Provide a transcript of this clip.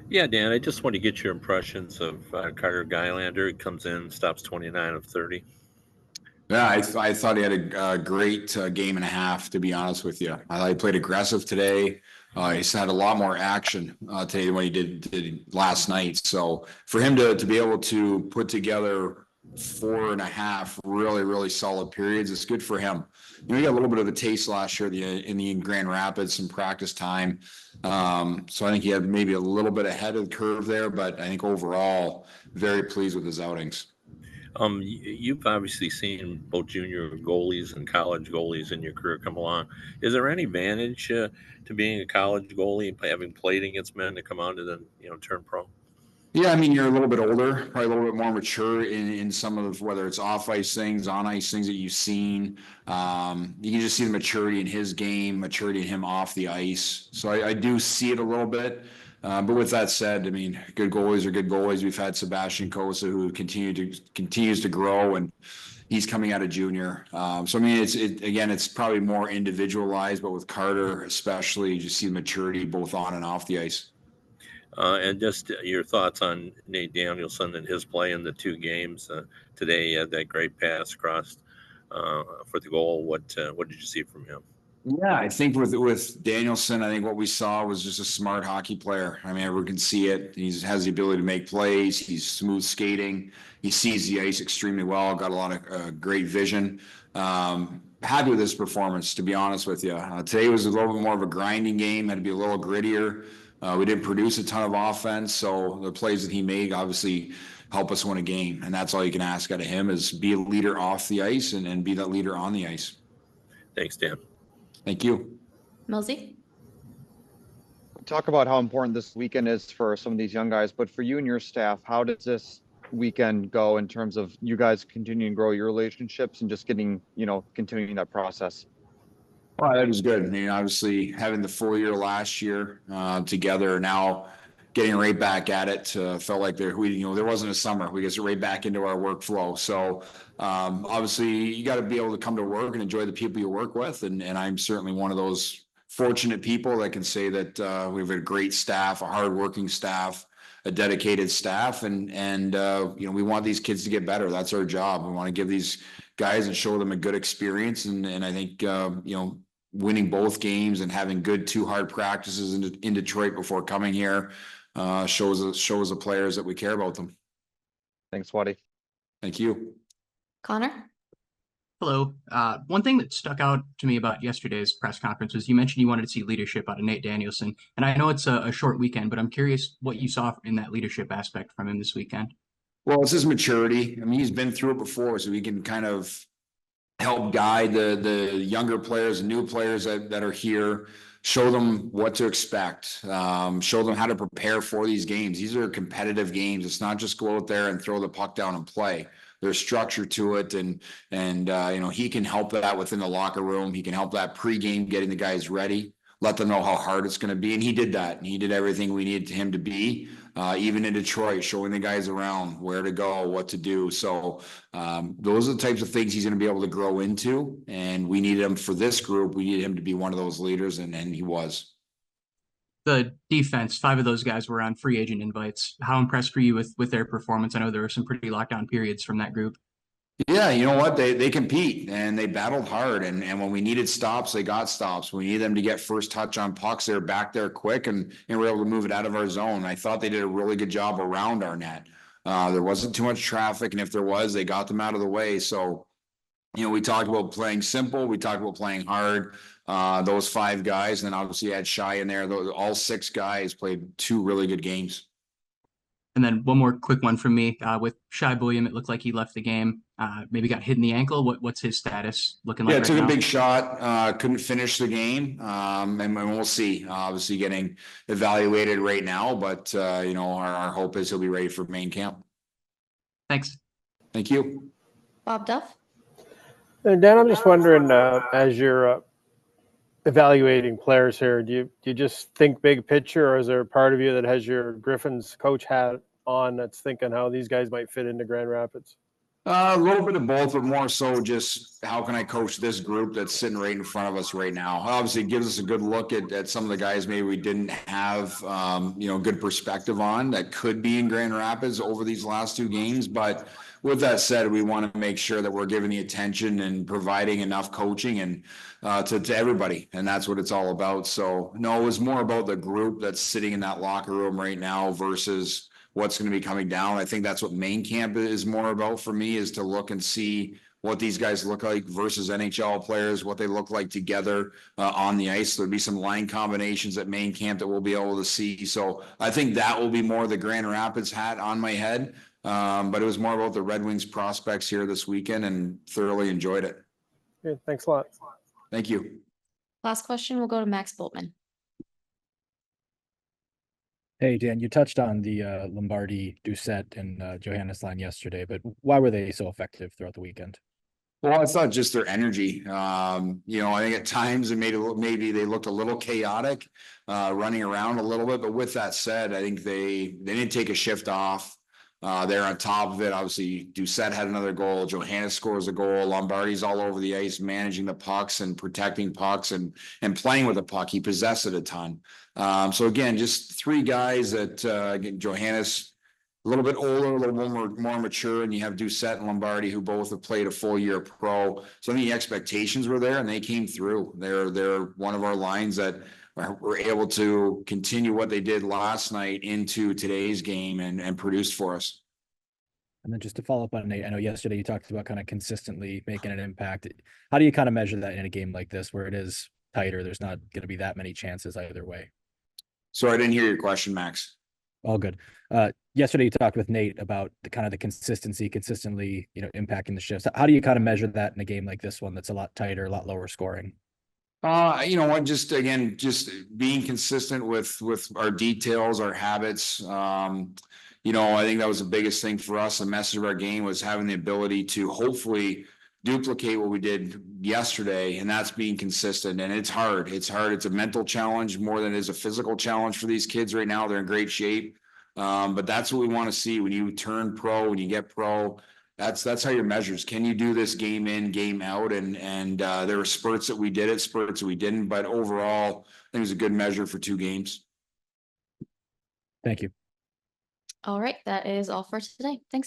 Yeah, Dan, I just want to get your impressions of Carter Gylander. He comes in, stops 29 of 30. Yeah, I thought he had a great game and a half, to be honest with you. I thought he played aggressive today. He's had a lot more action today than what he did last night. So for him to be able to put together four and a half really solid periods, it's good for him. He got a little bit of a taste last year in the Grand Rapids, some practice time. So I think he had maybe a little bit ahead of the curve there, but I think overall, very pleased with his outings. You've obviously seen both junior goalies and college goalies in your career come along. Is there any advantage to being a college goalie and having played against men to come on to then turn pro? Yeah, I mean, you're a little bit older, probably a little bit more mature in some of whether it's off ice things, on ice things that you've seen. You can just see the maturity in his game, maturity in him off the ice. So I do see it a little bit. But with that said, I mean, good goalies are good goalies. We've had Sebastian Kosa who continues to grow, and he's coming out of junior. So I mean, again, it's probably more individualized, but with Carter especially, you just see the maturity both on and off the ice. And just your thoughts on Nate Danielson and his play in the two games today. That great pass across for the goal. What did you see from him? Yeah, I think with Danielson, I think what we saw was just a smart hockey player. I mean, everyone can see it. He has the ability to make plays. He's smooth skating. He sees the ice extremely well. Got a lot of great vision. Happy with his performance, to be honest with you. Today was a little bit more of a grinding game. Had to be a little grittier. We didn't produce a ton of offense, so the plays that he made obviously help us win a game. And that's all you can ask out of him is be a leader off the ice and be that leader on the ice. Thanks, Dan. Thank you. Milsey? Talk about how important this weekend is for some of these young guys, but for you and your staff, how does this weekend go in terms of you guys continuing to grow your relationships and just getting, continuing that process? Well, that was good. I mean, obviously having the full year last year together, now getting right back at it. Felt like there wasn't a summer. We get right back into our workflow. So obviously you got to be able to come to work and enjoy the people you work with, and I'm certainly one of those fortunate people that can say that we have a great staff, a hardworking staff, a dedicated staff, and we want these kids to get better. That's our job. We want to give these guys and show them a good experience, and I think winning both games and having good two hard practices in Detroit before coming here shows the players that we care about them. Thanks, Waddy. Thank you. Connor? Hello. One thing that stuck out to me about yesterday's press conference was you mentioned you wanted to see leadership out of Nate Danielson. And I know it's a short weekend, but I'm curious what you saw in that leadership aspect from him this weekend. Well, it's his maturity. I mean, he's been through it before, so he can kind of help guide the younger players and new players that are here, show them what to expect, show them how to prepare for these games. These are competitive games. It's not just go out there and throw the puck down and play. There's structure to it, and he can help that within the locker room. He can help that pregame, getting the guys ready, let them know how hard it's going to be, and he did that. And he did everything we needed him to be, even in Detroit, showing the guys around where to go, what to do. So those are the types of things he's going to be able to grow into, and we need him for this group. We need him to be one of those leaders, and he was. The defense, 5 of those guys were on free agent invites. How impressed were you with their performance? I know there were some pretty lockdown periods from that group. Yeah, you know what? They compete and they battled hard. And when we needed stops, they got stops. When we needed them to get first touch on pucks, they were back there quick and were able to move it out of our zone. I thought they did a really good job around our net. There wasn't too much traffic, and if there was, they got them out of the way. So, we talked about playing simple. We talked about playing hard. Those 5 guys, and then obviously you had Shy in there. All 6 guys played 2 really good games. And then one more quick one from me. With Shy William, it looked like he left the game. Maybe got hit in the ankle. What's his status looking like? Yeah, right took now? a big shot. Couldn't finish the game. And we'll see. Obviously getting evaluated right now, but our hope is he'll be ready for main camp. Thanks. Thank you. Bob Duff? Dan, I'm just wondering, as you're evaluating players here, do you just think big picture, or is there a part of you that has your Griffins coach hat on that's thinking how these guys might fit into Grand Rapids? A little bit of both, but more so just how can I coach this group that's sitting right in front of us right now? Obviously, it gives us a good look at some of the guys maybe we didn't have, good perspective on that could be in Grand Rapids over these last 2 games. But with that said, we want to make sure that we're giving the attention and providing enough coaching and to everybody, and that's what it's all about. So no, it was more about the group that's sitting in that locker room right now versus what's going to be coming down. I think that's what main camp is more about for me, is to look and see what these guys look like versus NHL players, what they look like together on the ice. There'll be some line combinations at main camp that we'll be able to see. So I think that will be more the Grand Rapids hat on my head. But it was more about the Red Wings prospects here this weekend and thoroughly enjoyed it. Okay, thanks a lot. Thank you. Last question will go to Max Boltman. Hey, Dan, you touched on the Lombardi, Doucette, and Johannes line yesterday, but why were they so effective throughout the weekend? Well, it's not just their energy. I think at times maybe they looked a little chaotic, running around a little bit. But with that said, I think they didn't take a shift off. They're on top of it. Obviously, Doucette had another goal. Johannes scores a goal. Lombardi's all over the ice, managing the pucks and protecting pucks and playing with the puck. He possessed it a ton. So again, just 3 guys that again, Johannes a little bit older, a little more mature, and you have Doucette and Lombardi who both have played a full year pro. So I think the expectations were there and they came through. They're one of our lines that were able to continue what they did last night into today's game and produced for us. And then just to follow up on Nate, I know yesterday you talked about kind of consistently making an impact. How do you kind of measure that in a game like this where it is tighter? There's not going to be that many chances either way. Sorry, I didn't hear your question, Max. All good. Yesterday you talked with Nate about the kind of the consistently, impacting the shifts. How do you kind of measure that in a game like this one that's a lot tighter, a lot lower scoring? Just being consistent with our details, our habits. I think that was the biggest thing for us. The message of our game was having the ability to hopefully duplicate what we did yesterday, and that's being consistent. And it's hard. It's a mental challenge more than it is a physical challenge for these kids right now. They're in great shape. But that's what we want to see when you turn pro, when you get pro. That's how your measures. Can you do this game in, game out? And there were spurts that we did it, spurts that we didn't. But overall, I think it was a good measure for 2 games. Thank you. All right, that is all for today. Thanks.